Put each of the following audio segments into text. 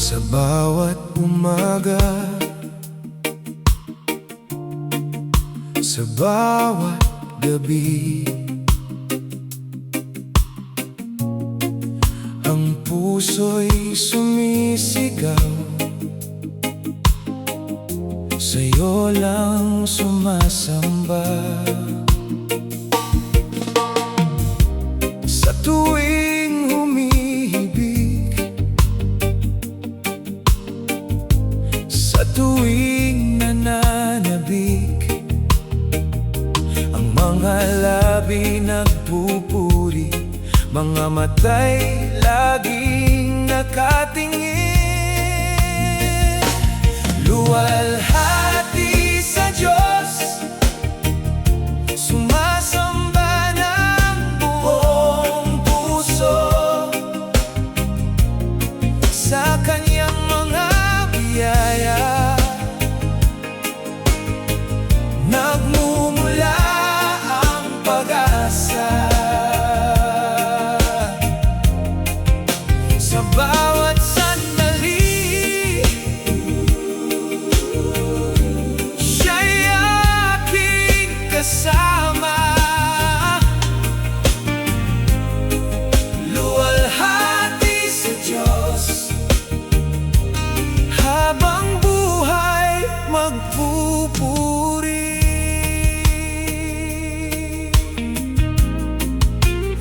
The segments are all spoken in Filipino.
Sa bawat umaga, sa bawat gabi, ang puso'y sumisigaw, sa'yo lang sumasamba. Sa tuwing humihibig, sa tuwing nananabik, ang mga labi nagpupuri, mga mata'y laging nakatingin. Luwalhati sa Diyos, sumasamba ng buong puso sa Kanyang mga biyaya. Nagmumula ang pag-asa sa bawat sandali. Siya'y aking kasama. Luwalhati sa Diyos, habang buhay magpupuri.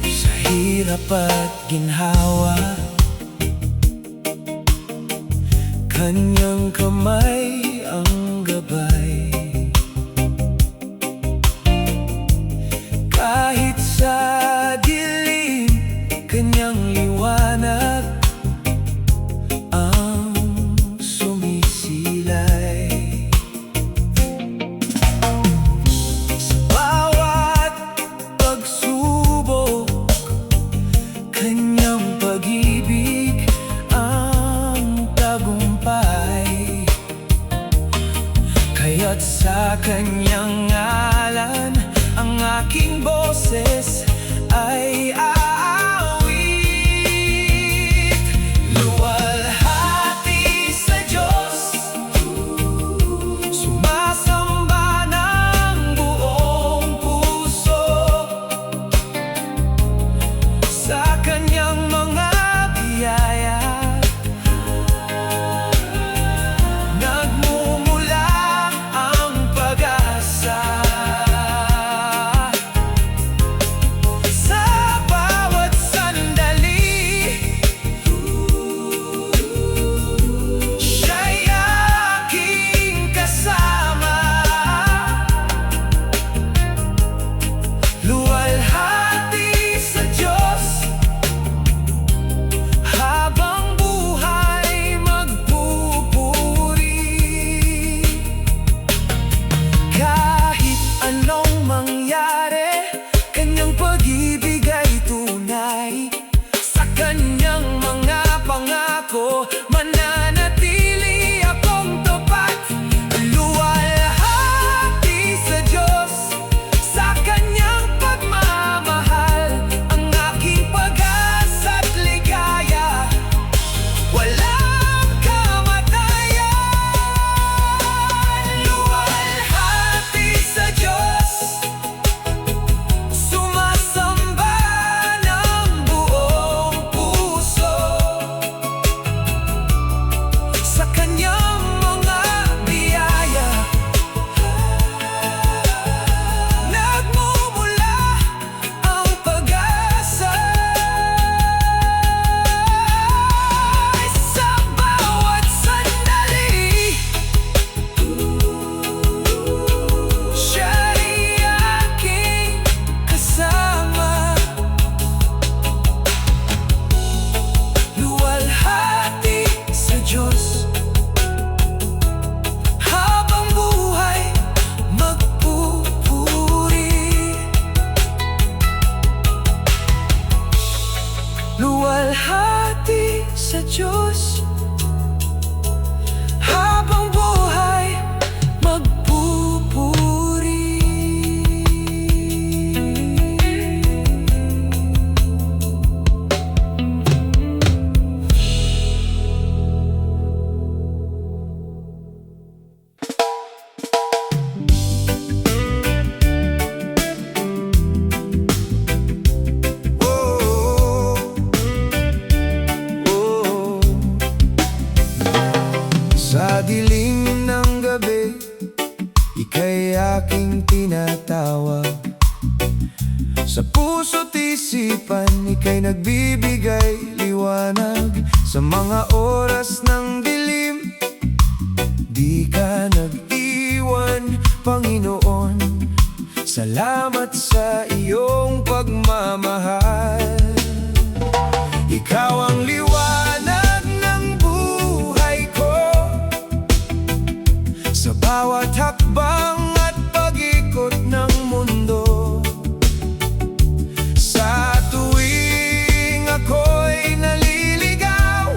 Sa hirap at ginhawa, Kanyang kamay ang gabay. Kahit sa dilim, Kanyang liwanag ang sumisilay. Sa bawat pagsubok, Kanyang pag-ibig ang tagumpay. Kaya't sa Kanyang ngalan, ang aking boses ay aawit. Luwalhati sa Diyos, sumasamba ng buong puso sa Kanyang mga biyaya. Nagmumula ang pag-asa sa bawat sandali. Siya'y aking kasama. Luwalhati sa Diyos, habang buhay magpupuri. Kahit anong mangyari, Kanyang pag-ibig ay tunay. Sa Kanyang mga pangako, mananatili akong tapat. Luwalhati sa Diyos, sa Kanyang pagmamahal, ang aking pag-asa't ligaya. Walang kamatayan. Luwalhati sa Diyos, sumasamba ng buong puso tinatawag. Sa puso't isipan, ika'y nagbibigay liwanag. Sa mga oras ng dilim, di ka nag-iwan, Panginoon. Salamat sa iyong pagmamahal. Ikaw ang liwanag ng buhay ko, sa bawat hakbang at pag-ikot ng mundo. Sa tuwing ako'y naliligaw,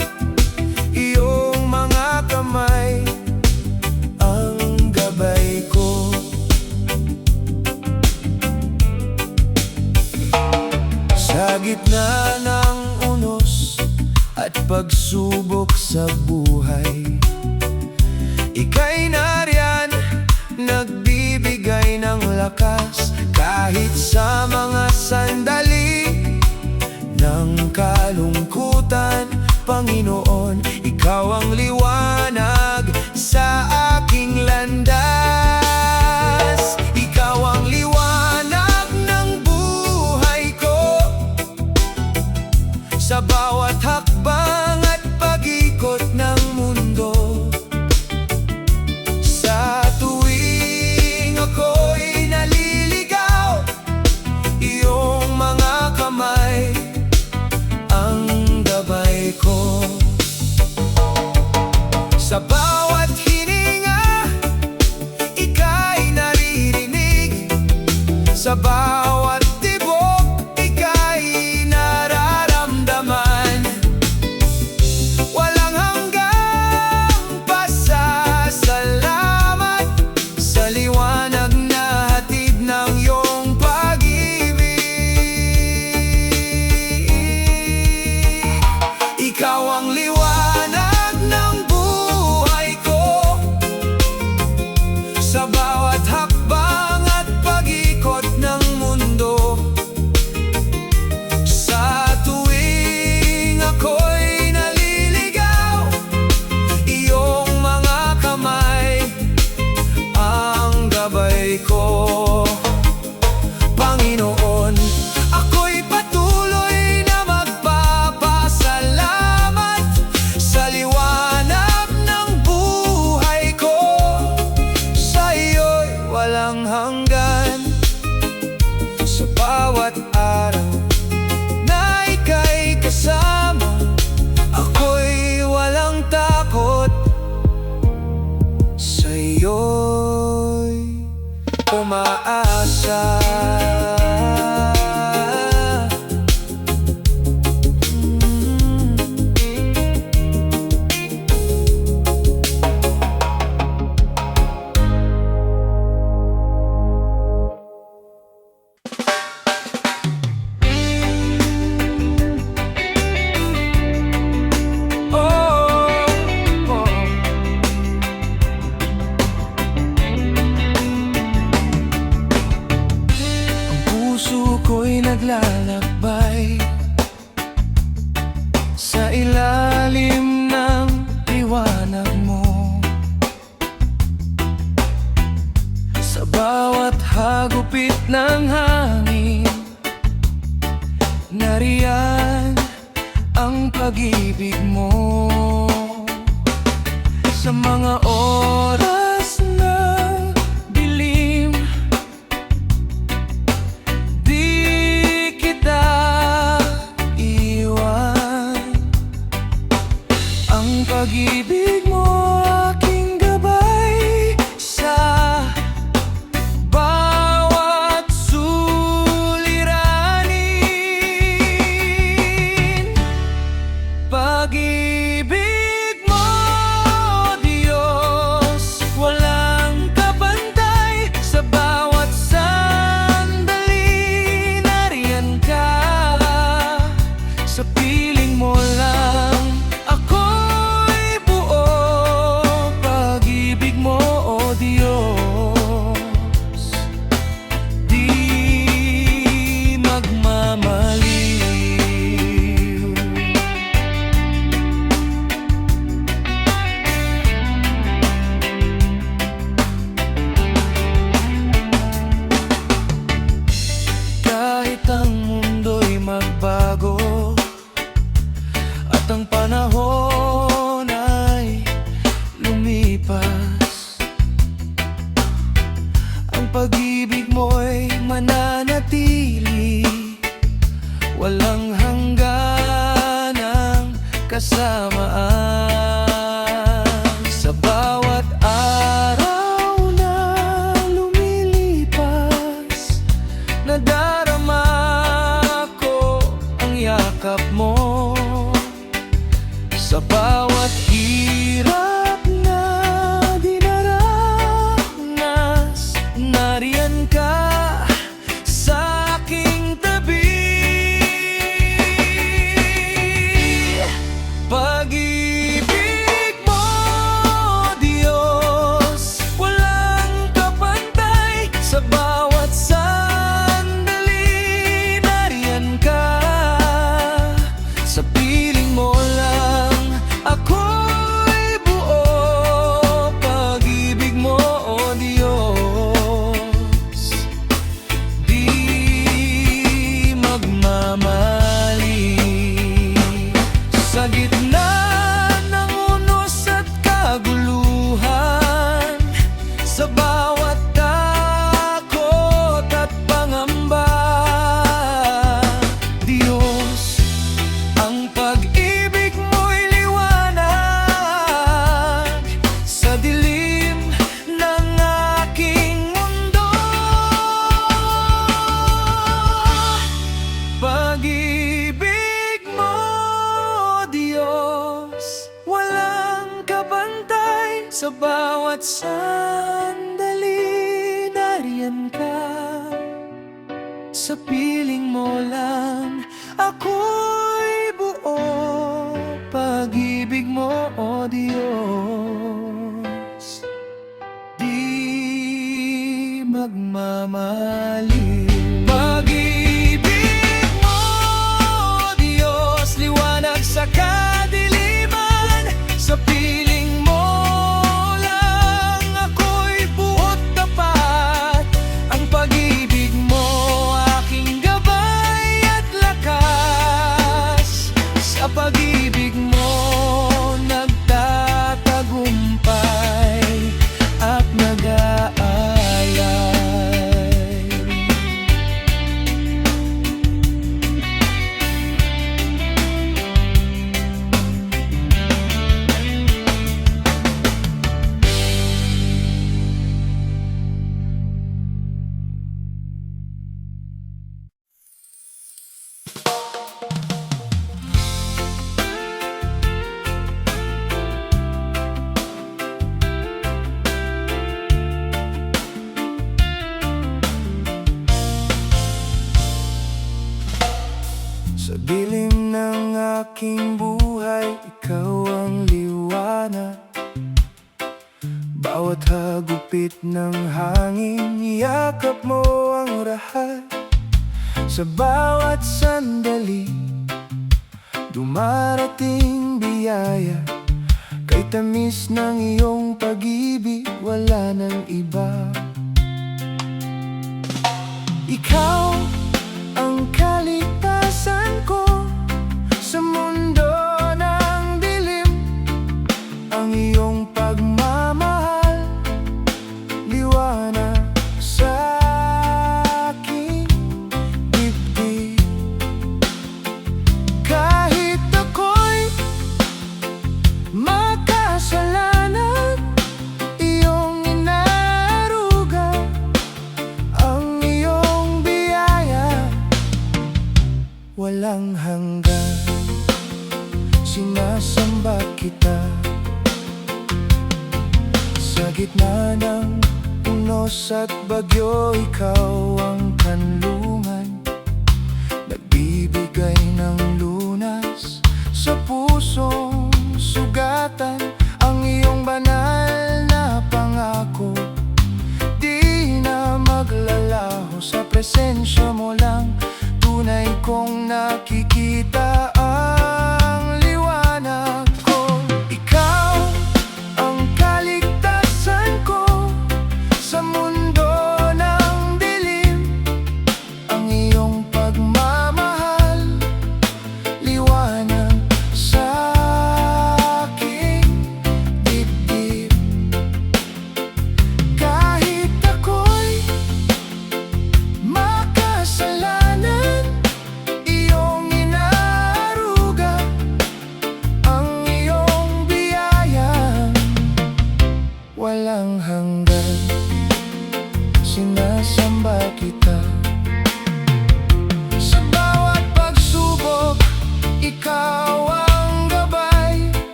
iyong mga kamay ang gabay ko. Sa gitna ng unos at pagsubok sa buhay, ika'y nariyan, nagbibigay ng lakas. Kahit sa mga sandali ng kalungkutan, Panginoon, ikaw ang liwanag sa aking landas. Ikaw ang liwanag ng buhay ko, sa bawat hakbang at pag-ikot ng mundo. Sa tuwing ako'y naliligaw, iyong mga kamay ang gabay ko. Sa bawat hininga, ika'y naririnig. Sa bawat tibok, ika'y nararamdaman. Walang hanggang pasasalamat sa liwanag na hatid ng iyong pag-ibig. Ikaw ang liwanag ng buhay ko, sa bawat hakbang at pag-ikot ng mundo. Sa tuwing ako'y naliligaw, iyong mga kamay ang gabay ko. Panginoon, ako'y patuloy na magpapasalamat sa liwanag ng buhay ko. Sa iyo'y walang hanggan, sa bawat araw na ika'y kasama, ako'y walang takot. Sa iyo'y umaasa. Puso ko'y naglalakbay sa ilalim ng liwanag mo. Sa bawat hagupit ng hangin, nariyan ang pag-ibig mo. Sa mga oras ng dilim, di kita iwan. Ang pag-ibig mo aking gabay sa bawat suliranin. Pag-ibig mo, Diyos, walang kapantay. Sa bawat sandali, nariyan ka. Sa piling mo lang ako'y buo. bawat hirap na dinaranas, nariyan ka sa aking tabi. Pag-ibig mo, Diyos, walang kapantay. Sa bawat sandali, nariyan ka. Sa piling mo lang ako'y buo. Pag-ibig mo, O Diyos, di magmamali. Sa gitna ng unos at kaguluhan, sa bawat takot at pangamba, Diyos, ang pag-ibig mo'y liwanag sa dilim ng aking mundo. Pag-ibig mo, Diyos, walang kabantay. Sa bawat sandali, nariyan ka. Sa piling mo lang ako'y buo. Pag-ibig mo, O Diyos, di magmamali. Pag-ibig mo, Diyos, liwanag sa kadiliman. Sa piling mo lang ako'y buot tapat. Ang pag-ibig mo, aking gabay at lakas. Sa pag-ibig mo, nagtatagumpay at nag-aayay. Sa dilim ng aking buhay, ikaw ang liwanag. Bawat hagupit ng hangin, yakap mo ang rahat. Sa bawat sandali, dumarating biyaya. Kay tamis ng iyong pag-ibig, wala nang iba. Ikaw ang kaligtasan ko sa mundo ng dilim. Ang iyong pagmamahal, liwanag sa aking dibdib. Kahit ako'y makasalanan, iyong inaruga. Ang iyong biyaya, walang hanggan. Sinasamba kita sa gitna ng unos at bagyo. Ikaw ang kanlungan, nagbibigay ng lunas sa pusong sugatan. Ang iyong banal na pangako, di na maglalaho. Sa presensya mo lang, tunay kong nakikita ang liwanag ko. Ikaw ang kaligtasan ko sa mundo ng dilim. Ang iyong pagmamahal, liwanag sa aking dibdib. Kahit ako'y makasalanan,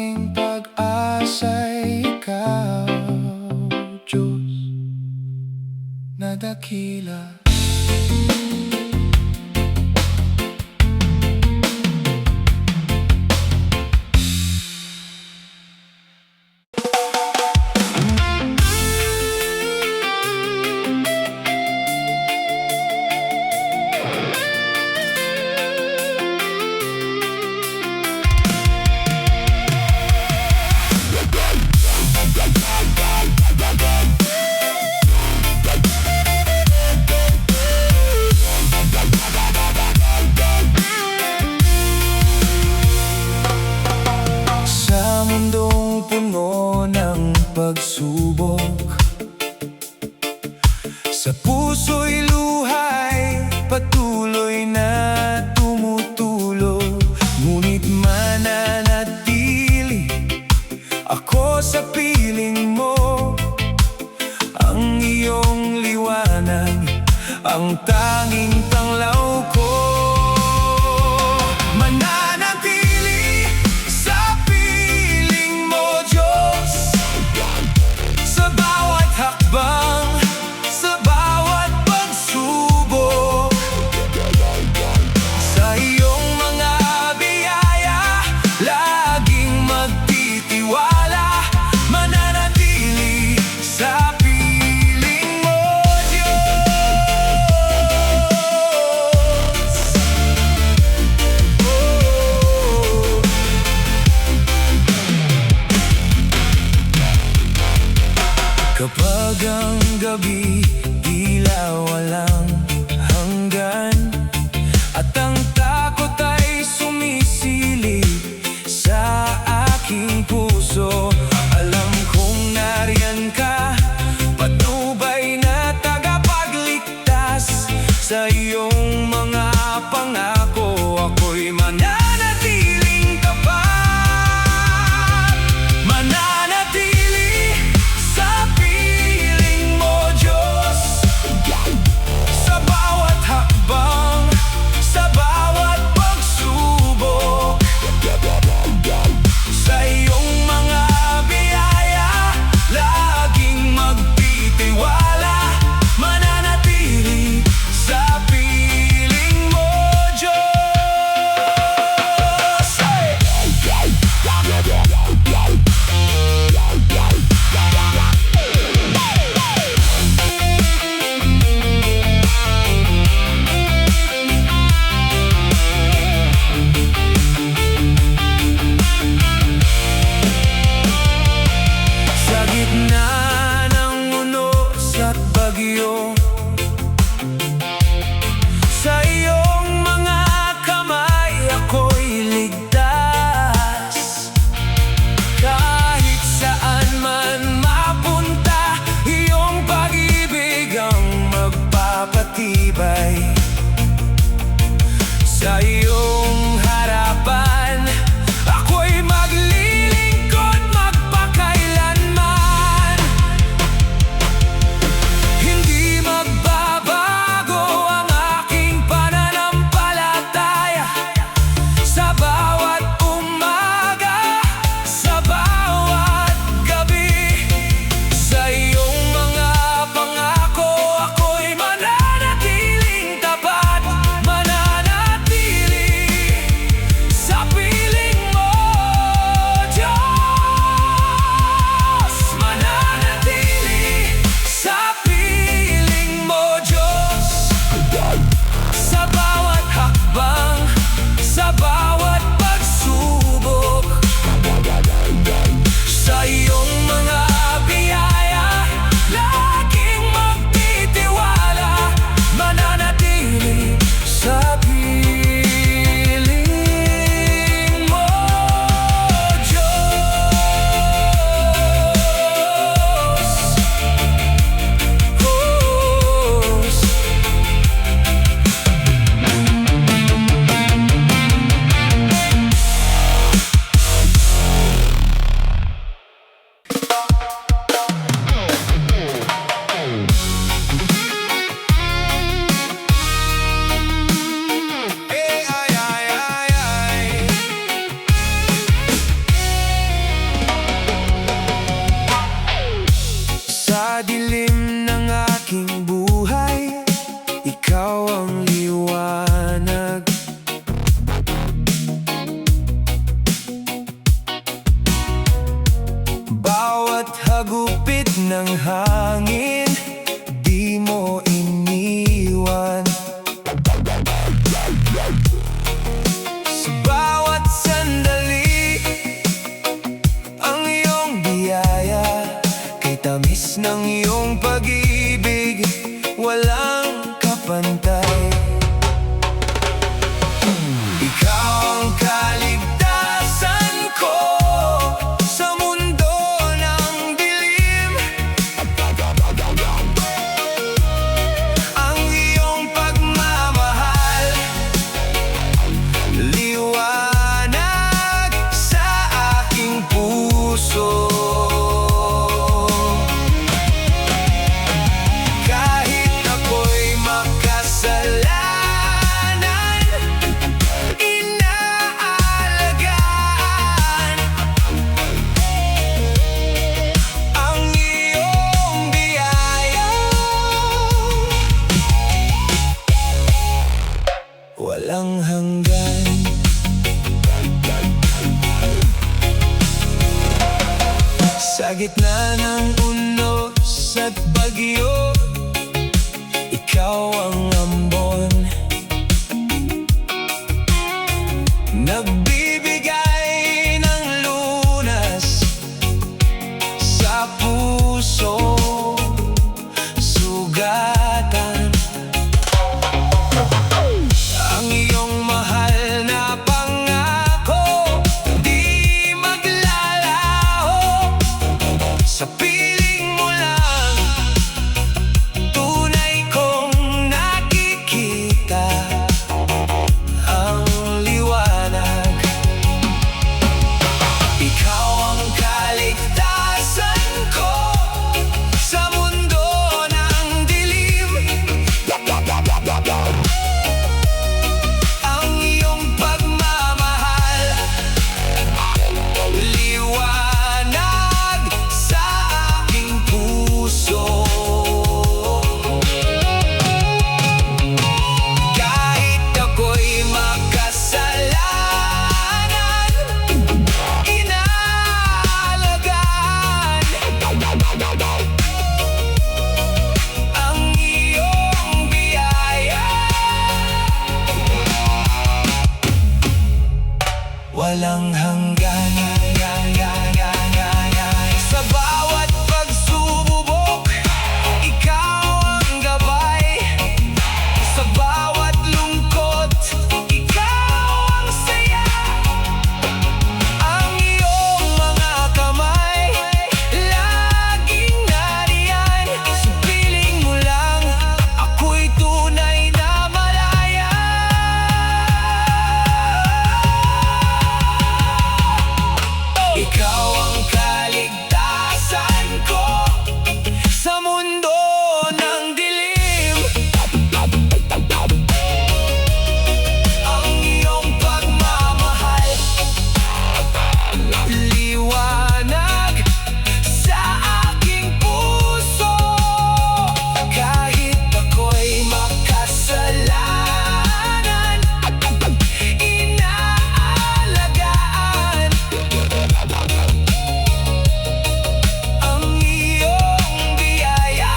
tanging pag-asa'y ikaw, Diyos na dakila. Sa mundong puno ng pagsubok, sa puso'y luhay patuloy na tumutulo. Ngunit mananatili ako sa piling mo, ang iyong liwanag ang tanging tanglaw ko. Mananatili sa piling mo, Diyos, sa bawat hakbang, sa bawat pagsubok, sa iyong mga biyaya laging magtitiwala. Mananatili sa piling mo, Diyos. Kapag ang gabi tila walang hanggan, at ang takot ay sumisilip sa aking puso, alam kong nariyan ka, patnubay na tagapagligtas. Sa iyong mga pangako ako'y mananatiling tapat. Mananatili sa piling ng hangin, di mo iniwan. Sa bawat sandali, ang iyong biyaya, kay tamis ng iyong pag-ibig, walang kapantay. Ikaw ang kaligtasan ko sa mundo ng dilim. Ang iyong pagmamahal, liwanag sa aking puso. Kahit ako'y makasalanan, inaalagaan ang iyong biyaya. Walang hanggan. Sa gitna ng unos at bagyo, ikaw ang ambon, nagbibigay ng lunas sa puso, sugatan. Ang iyong mahal na pangako, di maglalaho. Sa piling mo lang, tunay kong nakikita ang liwanag. Ikaw ang kaligtasan ko sa mundo ng dilim. Ang iyong pagmamahal, liwanag sa aking puso. Kahit ako'y makasalanan, inaalagaan ang iyong biyaya. Walang hanggan. Sa bawat pagsubok, ikaw ang gabay. Sa bawat lungkot, ikaw ang saya. Ang iyong mga kamay, laging nariyan. Sa piling mo lang, ako'y tunay na malaya. Ikaw ang kaligtasan ko sa mundo ng dilim. Ang iyong pagmamahal, liwanag sa aking puso. Kahit ako'y makasalanan, inaalagaan ang iyong biyaya.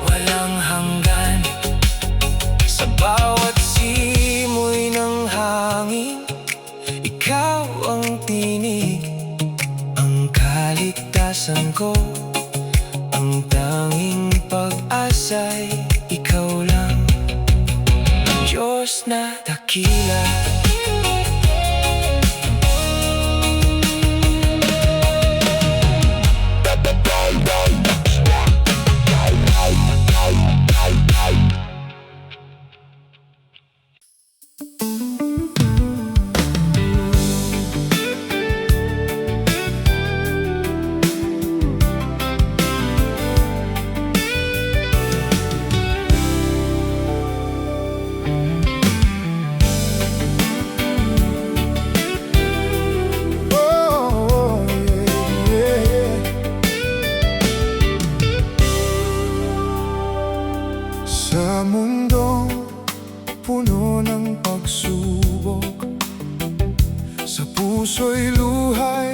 Walang hanggan. Sa bawat simoy ng hangin, ikaw ang tinig, ang kaligtasan ko. Ang tanging pag-asa'y ikaw lang, Diyos na dakila. puso'y luhay,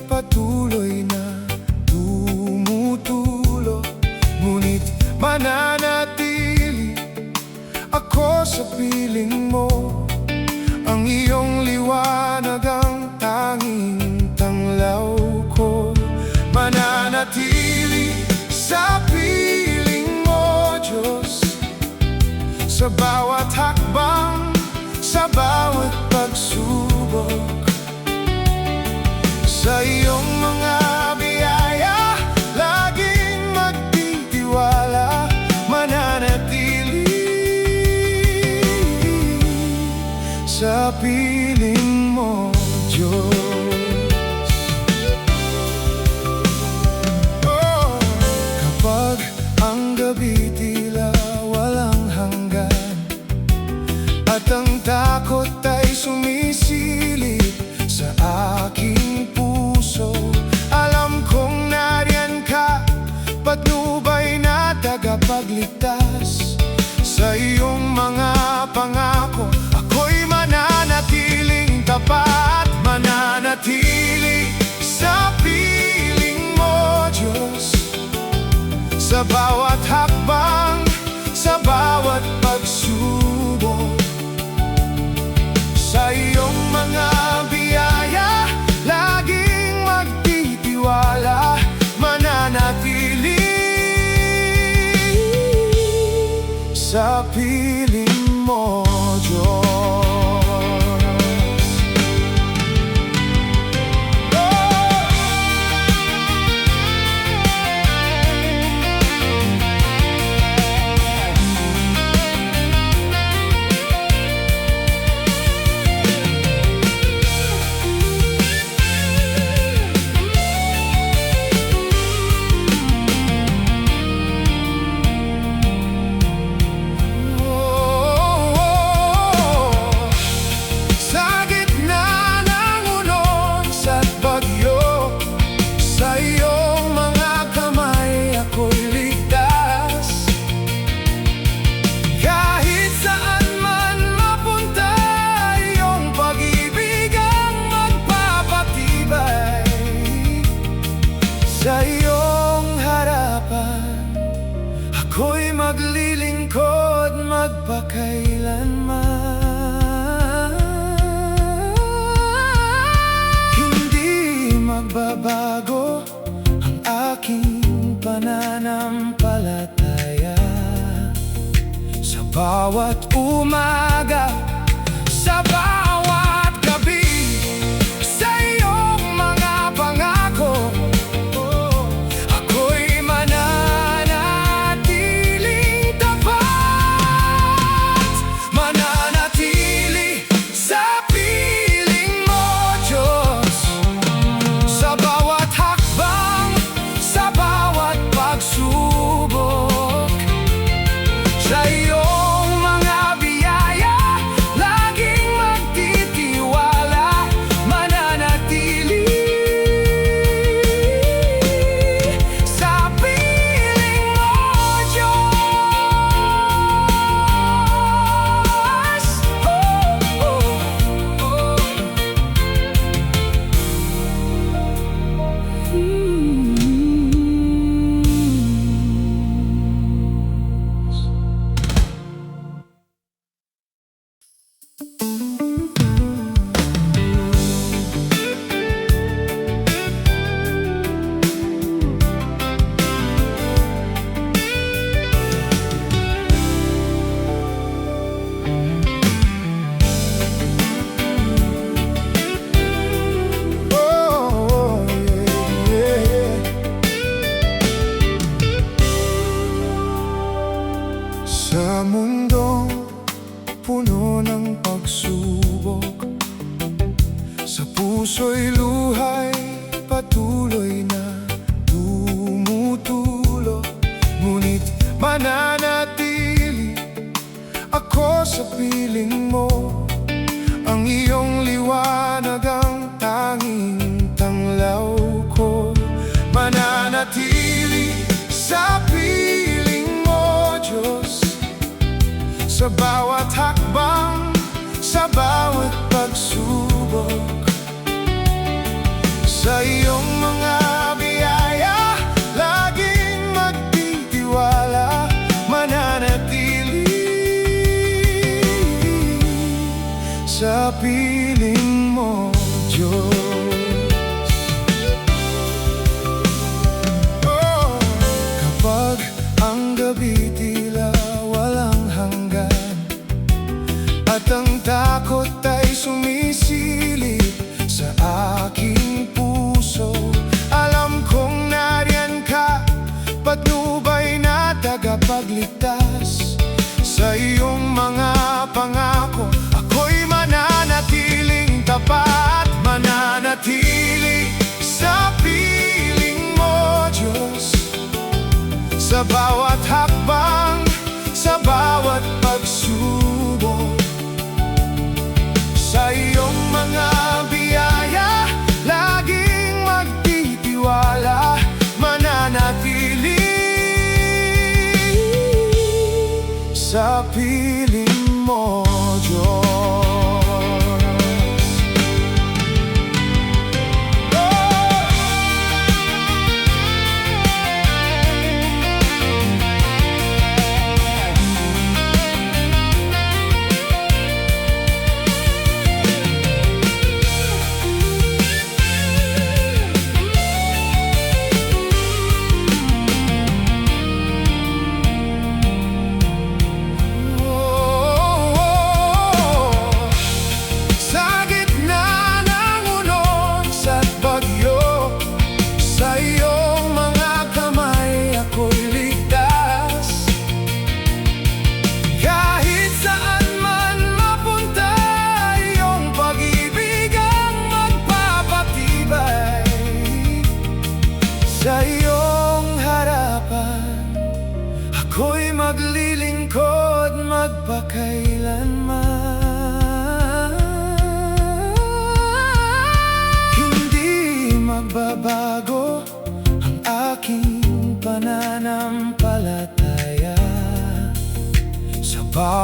patuloy na tumutulo. Ngunit mananatili ako sa piling mo. Ang iyong liwanag ang tanging tanglaw ko. Mananatili sa piling mo, Diyos, sa bawat hakbang, sa bawat pagsubok. Sa iyong mga biyaya, laging magtitiwala, mananatili sa piling mo, Diyos. Oh, kapag ang gabi tila walang hanggan at ang takot ay sumisilip sa aking puso, alam kong nariyan ka, patnubay na tagapagligtas. Sa iyong mga pangako, ako'y mananatiling tapat. Mananatili sa piling mo, Diyos, sa bawat hakbang, sa bawat pagsubok. Sa iyong mga biyaya, laging magtitiwala, mananatili sa piling mo, Diyos. Sa iyong harapan, ako'y maglilingkod magpakailanman. Hindi magbabago ang aking pananampalataya. Sa bawat umaga, sa bawat gabi, sa iyong mga pangako, sa mundong puno ng pagsubok, sa puso'y luhay, patuloy na tumutulo. Ngunit mananatili ako sa piling mo. Ang iyong liwanag ang tanging tanglaw ko. Mananatili sa piling mo, Diyos, sa bawat hakbang, sa bawat pagsubok.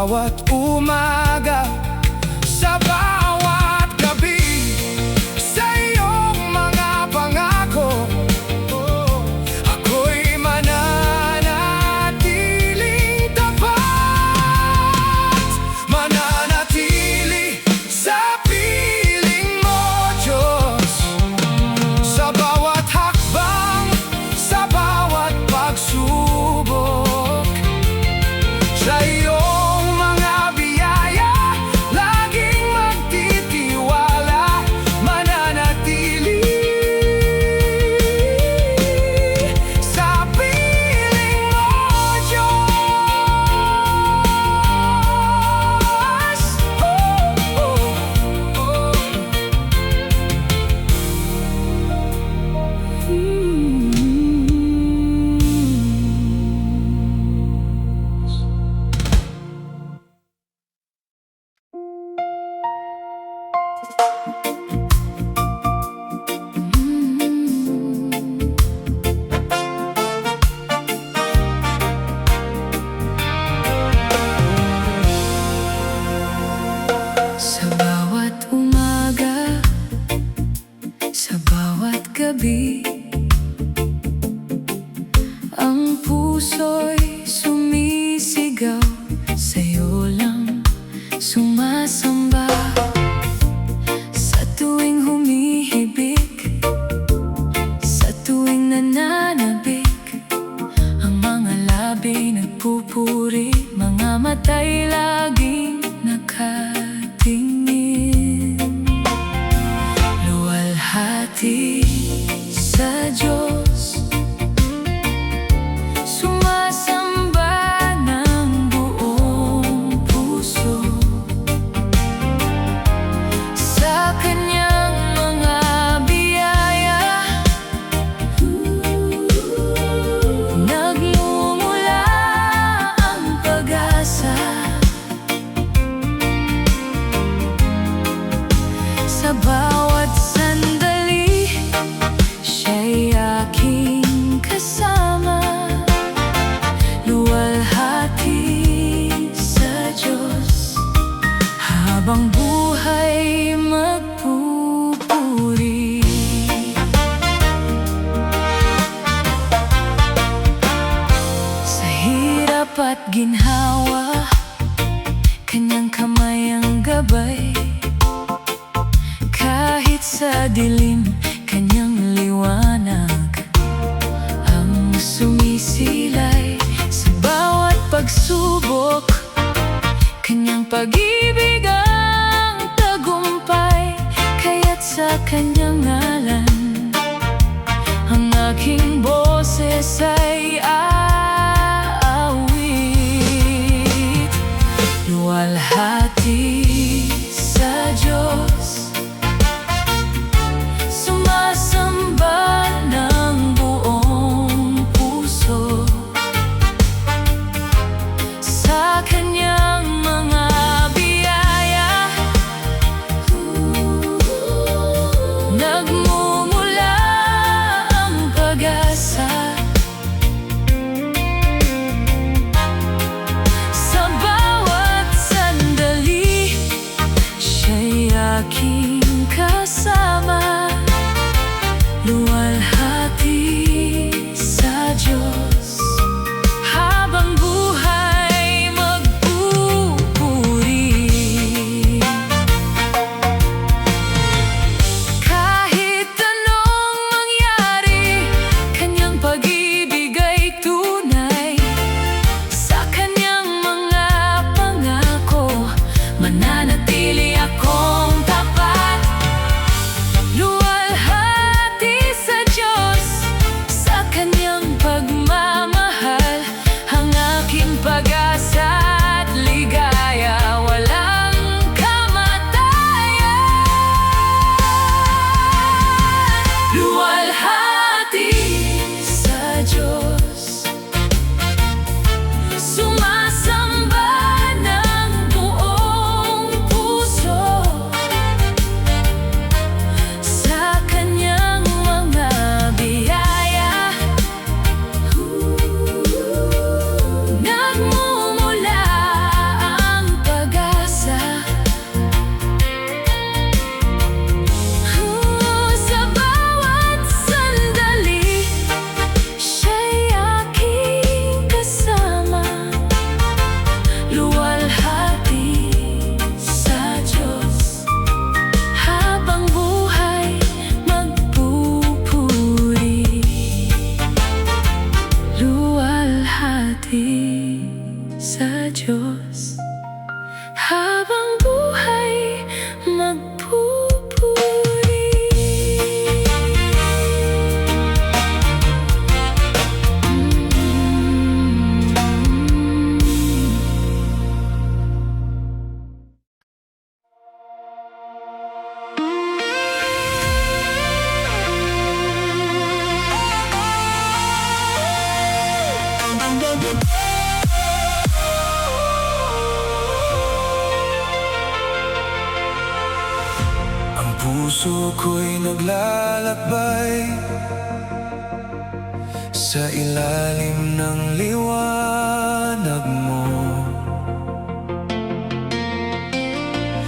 bawat umaga, sa bawat gabi, sa iyong mga pangako, ako'y mananatiling tapat. Mananatili sa piling mo, Diyos, sa bawat hakbang, sa bawat pagsubok. Sa iyong mga biyaya, laging magtitiwala, mananatili sa piling mo, Diyos. Sa bawat umaga, sa bawat gabi, ang puso'y sumisigaw, sa'yo lang sumasamba. Sa tuwing humihibik, sa tuwing nananabik, ang mga labi nagpupuri, mga mata'y laging nakatingin. Luwalhati sa Diyos, sumasamba ng buong puso sa Kanyang mga biyaya. Nagmumula ang pag-asa sa bawat sandali, siya'y aking kasama. Luwalhati sa Diyos, habang buhay magpupuri. Sa hirap at ginhawa, Kanyang kamay ang gabay. Kahit sa dilim, Kanyang liwanag ang sumisilay. Sa bawat pagsubok, Kanyang pag-ibig ang tagumpay. Kaya't sa Kanyang ngalan, ang aking boses ay aawit. Luwalhati sa Diyos, sumasamba ng buong puso sa Kanyang mga biyaya. Nagmumula ang pag-asa sa bawat sandali, siya'y aking kasama. Luwalhati sa Diyos, habang buhay magpupuri. Kahit puso ko'y naglalakbay sa ilalim ng liwanag mo.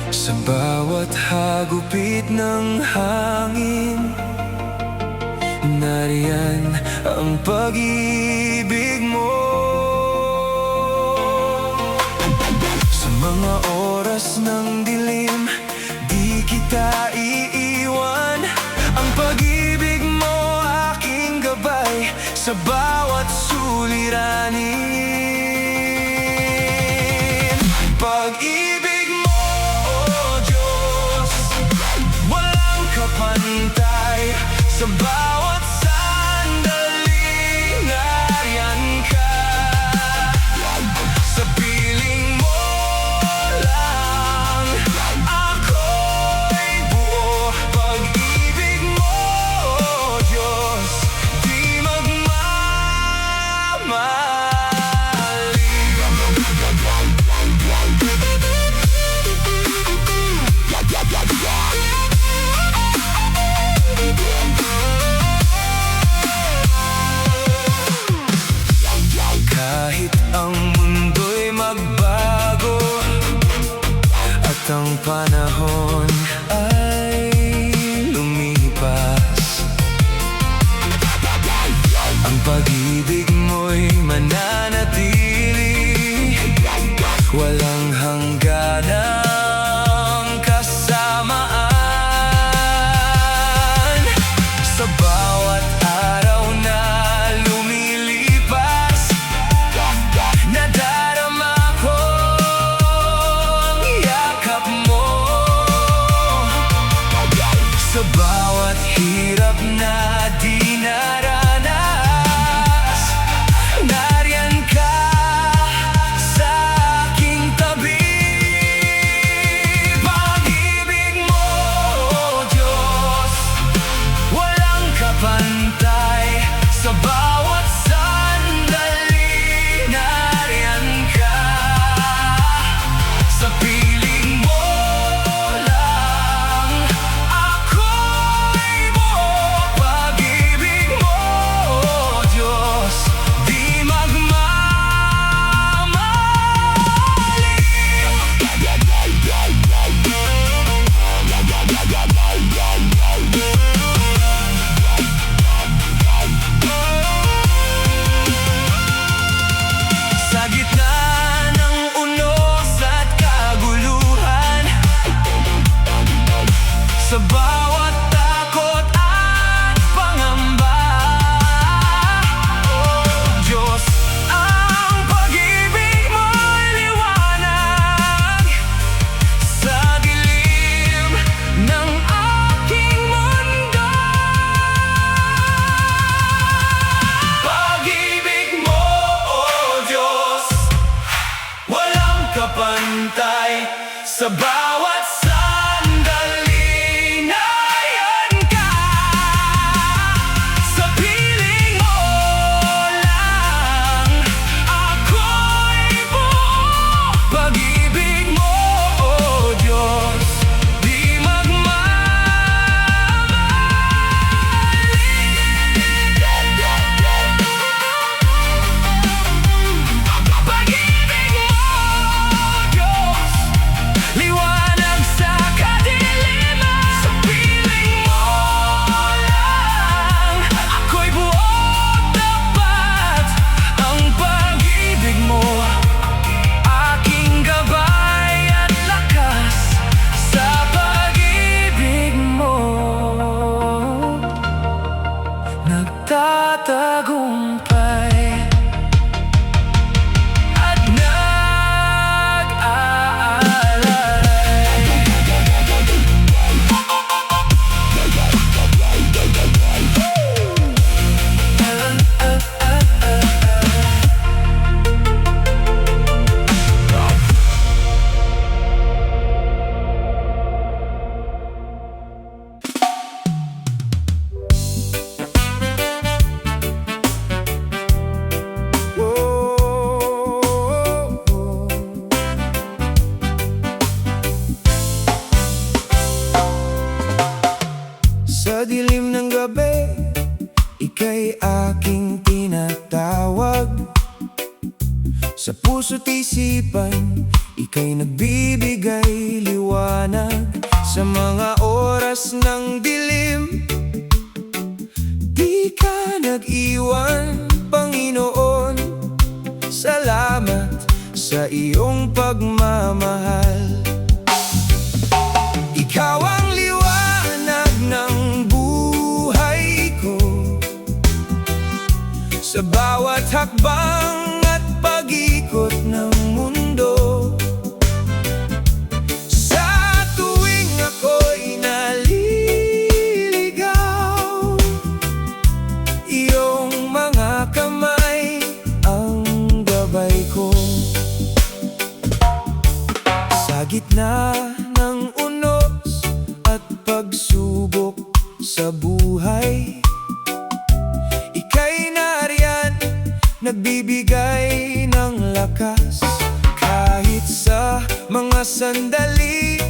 Sa bawat hagupit ng hangin, nariyan ang pag-ibig mo. Sa mga oras ng dilim, di kita iiwan. Ang pag-ibig mo aking gabay sa bawat suliranin. Pag-ibig mo, oh Diyos, walang kapantay. Sa bawat sandali, nariyan ka. Sa piling mo lang ako'y buo. Pag-ibig mo, oh Diyos, di magmamali. Kahit ang mundo'y magbago at ang panahon ay lumipas, ang pag-ibig mo'y mananatili, walang hangganang kasamaan. Sa bawat araw na lumilipas, nadarama ko ang yakap mo. Sa bawat hirap na dinaranas, nariyan ka sa aking tabi. Pag-ibig mo, oh Diyos, walang kapantay. Sa bawat sandali, nariyan ka. Sa piling mo lang ako'y buo. Pag-ibig mo, oh Diyos, di magmamali. Sa gitna ng unos at kaguluhan, sa bawat takot at pangamba, oh Diyos, ang pag-ibig mo'y liwanag sa dilim ng aking mundo. Pag-ibig mo, oh Diyos, walang kapantay. Sa bawat sandali, nariyan ka. Sa piling mo lang ako'y buo. Pag-ibig mo, oh Diyos, di magmamali. Pag-ibig mo, Diyos, liwanag ika'y aking tinatawag. Sa puso't isipan, ika'y nagbibigay liwanag. Sa mga oras ng dilim, di ka nag-iwan, Panginoon. Salamat sa iyong pagmamahal. Ikaw ang liwanag ng buhay ko. Sa bawat hakbang at pag-ikot ng mundo, sa tuwing ako'y naliligaw, iyong mga kamay ang gabay ko. Sa gitna ng unos at pagsubok sa buhay, ika'y nariyan, nagbibigay ng lakas. Kahit sa mga sandali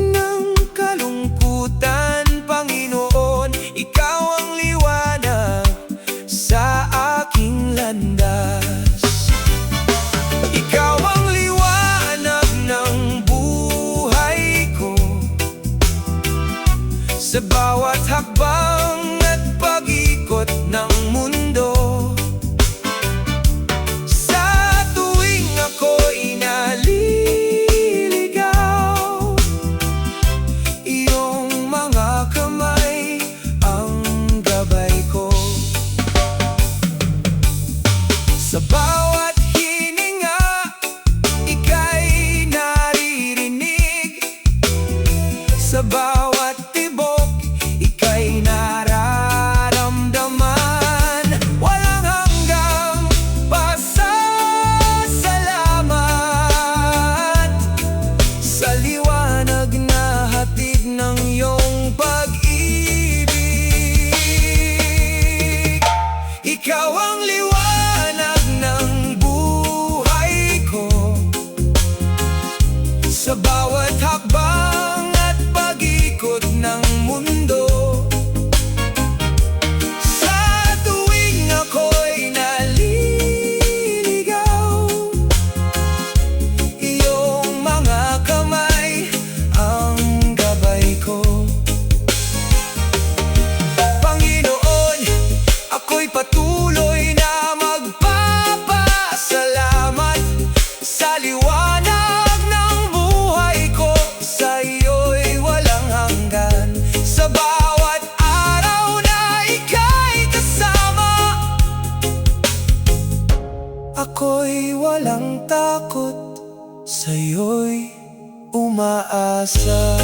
ng kalungkutan, Panginoon, ikaw ang liwanag sa aking landas. Ikaw ang liwanag ng buhay ko. Sa bawat hakbang at pag-ikot ng mundo, sa tuwing ako'y naliligaw, iyong mga kamay ang gabay ko. Sa bawat hininga, ika'y naririnig. Sa bawat tibok, ika'y nararamdaman. Walang hanggang pasasalamat sa liwanag na hatid ng iyong pag-ibig. Ikaw ang liwanag ng buhay ko. Sa bawat hakbang at pag-ikot ng mundo, sa tuwing ako'y naliligaw, iyong mga kamay ang gabay ko. Panginoon, ako'y patuloy na magpapasalamat sa liwanag ng buhay ko. Sa iyo'y walang hanggan, sa bawat araw na ika'y kasama. Ako'y walang takot, sa iyo'y umaasa.